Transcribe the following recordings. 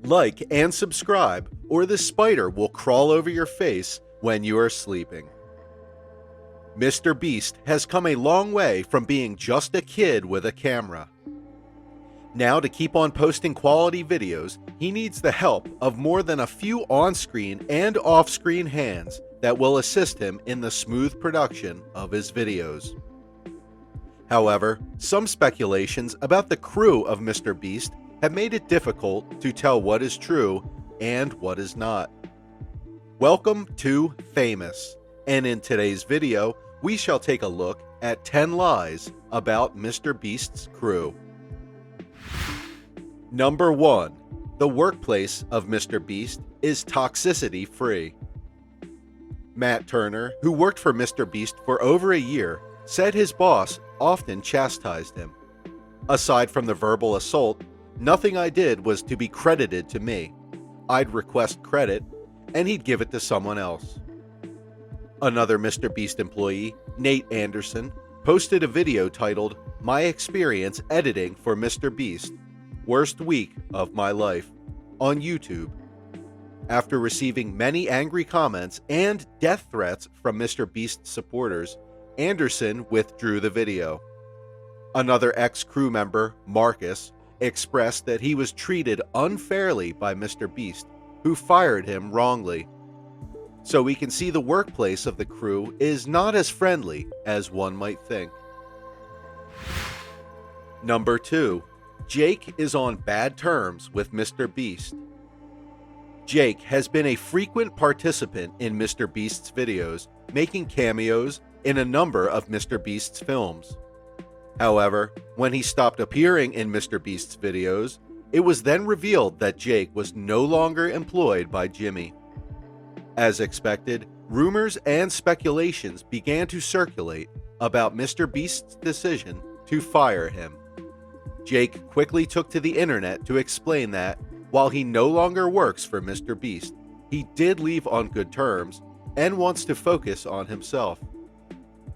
Like and subscribe, or the spider will crawl over your face when you are sleeping. MrBeast has come a long way from being just a kid with a camera. Now, to keep on posting quality videos, he needs the help of more than a few on-screen and off-screen hands that will assist him in the smooth production of his videos. However, some speculations about the crew of MrBeast have made it difficult to tell what is true and what is not. Welcome to Famous, and in today's video, we shall take a look at 10 lies about MrBeast's crew. Number 1. The workplace of MrBeast is toxicity free. Matt Turner, who worked for MrBeast for over a year, said his boss often chastised him. Aside from the verbal assault, nothing I did was to be credited to me. I'd request credit, and he'd give it to someone else. Another MrBeast employee, Nate Anderson, posted a video titled, "My Experience Editing for MrBeast, Worst Week of My Life," on YouTube. After receiving many angry comments and death threats from MrBeast supporters, Anderson withdrew the video. Another ex-crew member, Marcus, expressed that he was treated unfairly by MrBeast, who fired him wrongly. So we can see the workplace of the crew is not as friendly as one might think. Number 2. Jake is on bad terms with MrBeast. Jake has been a frequent participant in MrBeast's videos, making cameos in a number of MrBeast's films. However, when he stopped appearing in MrBeast's videos, it was then revealed that Jake was no longer employed by Jimmy. As expected, rumors and speculations began to circulate about MrBeast's decision to fire him. Jake quickly took to the internet to explain that, while he no longer works for MrBeast, he did leave on good terms and wants to focus on himself.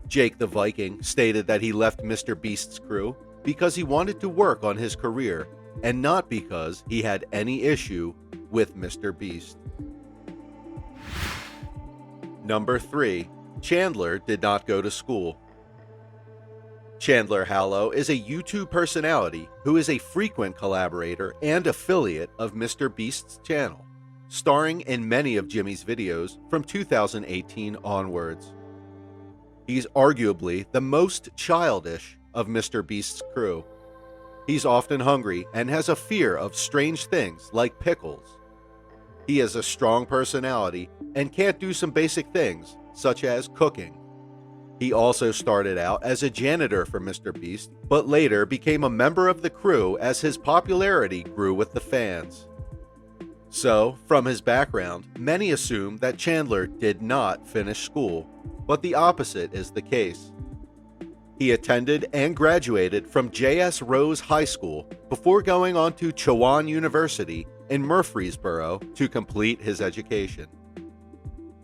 Jake the Viking stated that he left MrBeast's crew because he wanted to work on his career and not because he had any issue with MrBeast. Number 3. Chandler did not go to school. Chandler Hallow is a YouTube personality who is a frequent collaborator and affiliate of MrBeast's channel, starring in many of Jimmy's videos from 2018 onwards. He's arguably the most childish of MrBeast's crew. He's often hungry and has a fear of strange things like pickles. He has a strong personality and can't do some basic things, such as cooking. He also started out as a janitor for MrBeast, but later became a member of the crew as his popularity grew with the fans. So, from his background, many assume that Chandler did not finish school, but the opposite is the case. He attended and graduated from J.S. Rose High School before going on to Chowan University in Murfreesboro to complete his education.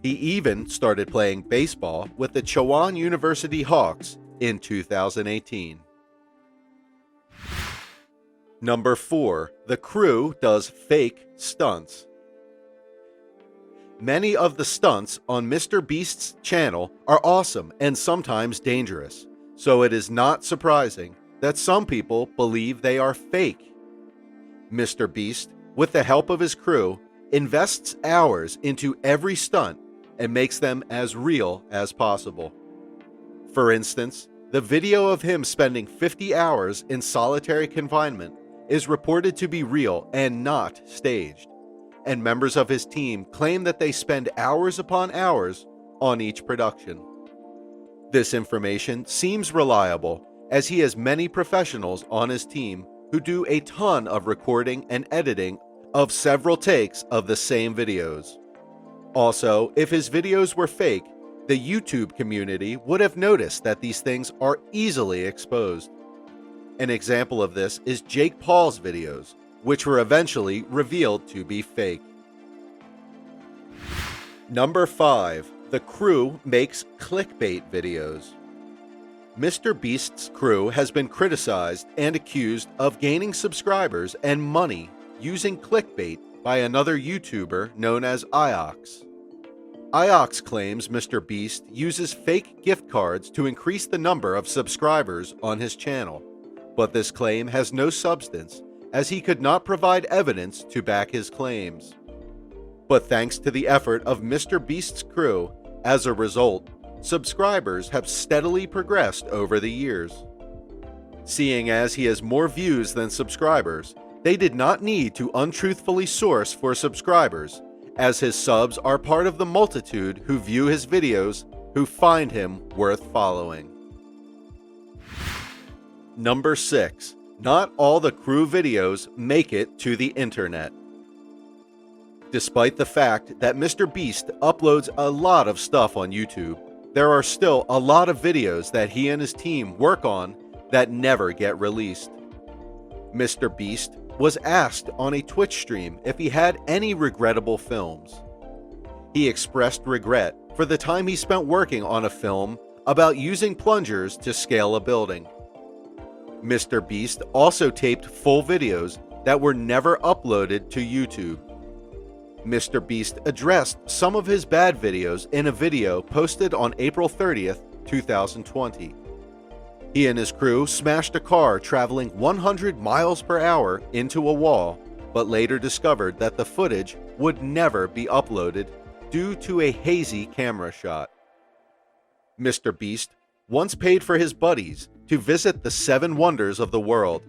He even started playing baseball with the Chowan University Hawks in 2018. Number 4. The crew does fake stunts. Many of the stunts on MrBeast's channel are awesome and sometimes dangerous, so it is not surprising that some people believe they are fake. MrBeast, with the help of his crew, invests hours into every stunt and makes them as real as possible. For instance, the video of him spending 50 hours in solitary confinement is reported to be real and not staged, and members of his team claim that they spend hours upon hours on each production. This information seems reliable, as he has many professionals on his team who do a ton of recording and editing of several takes of the same videos. Also, if his videos were fake, the YouTube community would have noticed that these things are easily exposed. An example of this is Jake Paul's videos, which were eventually revealed to be fake. Number 5. The crew makes clickbait videos. MrBeast's crew has been criticized and accused of gaining subscribers and money using clickbait by another YouTuber known as Iox. Iox claims MrBeast uses fake gift cards to increase the number of subscribers on his channel, but this claim has no substance as he could not provide evidence to back his claims. But thanks to the effort of MrBeast's crew, as a result, subscribers have steadily progressed over the years. Seeing as he has more views than subscribers, they did not need to untruthfully source for subscribers, as his subs are part of the multitude who view his videos who find him worth following. Number 6. Not all the crew videos make it to the internet. Despite the fact that MrBeast uploads a lot of stuff on YouTube, there are still a lot of videos that he and his team work on that never get released. MrBeast was asked on a Twitch stream if he had any regrettable films. He expressed regret for the time he spent working on a film about using plungers to scale a building. MrBeast also taped full videos that were never uploaded to YouTube. MrBeast addressed some of his bad videos in a video posted on April 30th, 2020. He and his crew smashed a car traveling 100 miles per hour into a wall, but later discovered that the footage would never be uploaded due to a hazy camera shot. MrBeast once paid for his buddies to visit the 7 wonders of the world.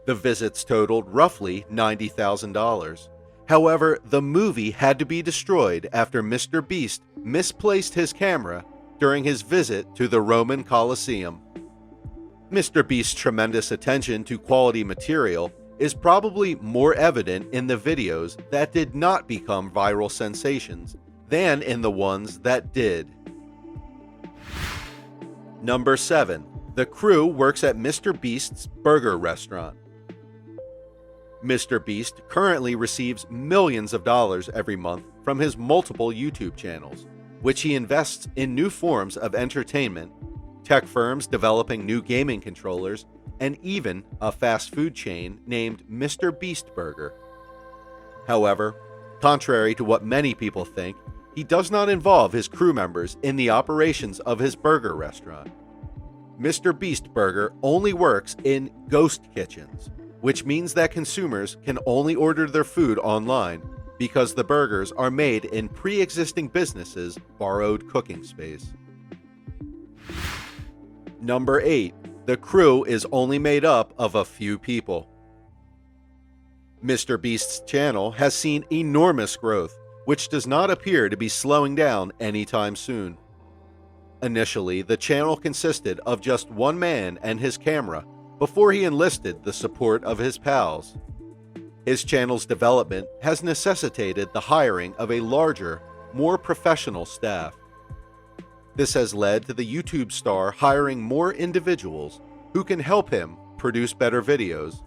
The visits totaled roughly $90,000. However, the movie had to be destroyed after MrBeast misplaced his camera during his visit to the Roman Colosseum. MrBeast's tremendous attention to quality material is probably more evident in the videos that did not become viral sensations than in the ones that did. Number 7. The crew works at MrBeast's burger restaurant. MrBeast currently receives millions of dollars every month from his multiple YouTube channels, which he invests in new forms of entertainment, tech firms developing new gaming controllers, and even a fast food chain named MrBeast Burger. However, contrary to what many people think, he does not involve his crew members in the operations of his burger restaurant. MrBeast Burger only works in ghost kitchens, which means that consumers can only order their food online because the burgers are made in pre-existing businesses' borrowed cooking space. Number 8. The crew is only made up of a few people. MrBeast's channel has seen enormous growth, which does not appear to be slowing down anytime soon. Initially, the channel consisted of just one man and his camera before he enlisted the support of his pals. His channel's development has necessitated the hiring of a larger, more professional staff. This has led to the YouTube star hiring more individuals who can help him produce better videos,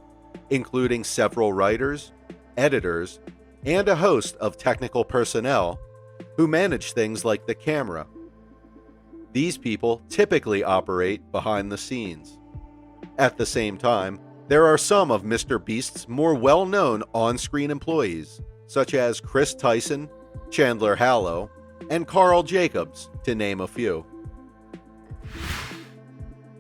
including several writers, editors, and a host of technical personnel who manage things like the camera. These people typically operate behind the scenes. At the same time, there are some of MrBeast's more well-known on-screen employees, such as Chris Tyson, Chandler, and Carl Jacobs, to name a few.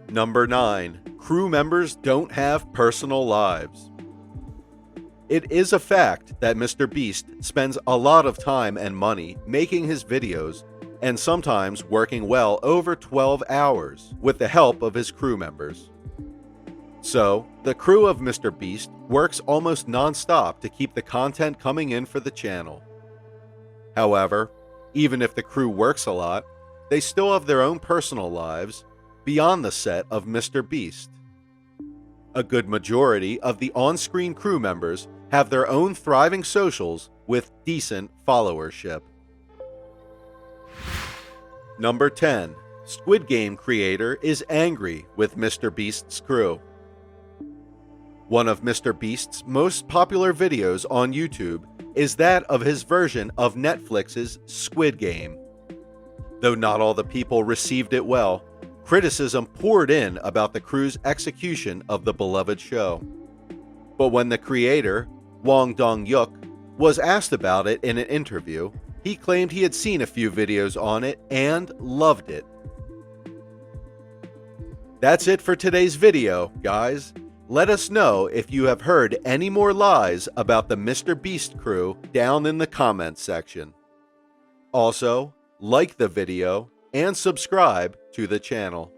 Number 9. Crew members don't have personal lives. It is a fact that MrBeast spends a lot of time and money making his videos, and sometimes working well over 12 hours with the help of his crew members. So, the crew of MrBeast works almost non-stop to keep the content coming in for the channel. However, even if the crew works a lot, they still have their own personal lives beyond the set of MrBeast. A good majority of the on-screen crew members have their own thriving socials with decent followership. Number 10. Squid Game creator is angry with MrBeast's crew. One of MrBeast's most popular videos on YouTube is that of his version of Netflix's Squid Game. Though not all the people received it well, criticism poured in about the crew's execution of the beloved show. But when the creator, Wong Dong-yuk, Was asked about it in an interview, he claimed he had seen a few videos on it and loved it. That's it for today's video, guys. Let us know if you have heard any more lies about the MrBeast crew down in the comments section. Also, like the video and subscribe to the channel.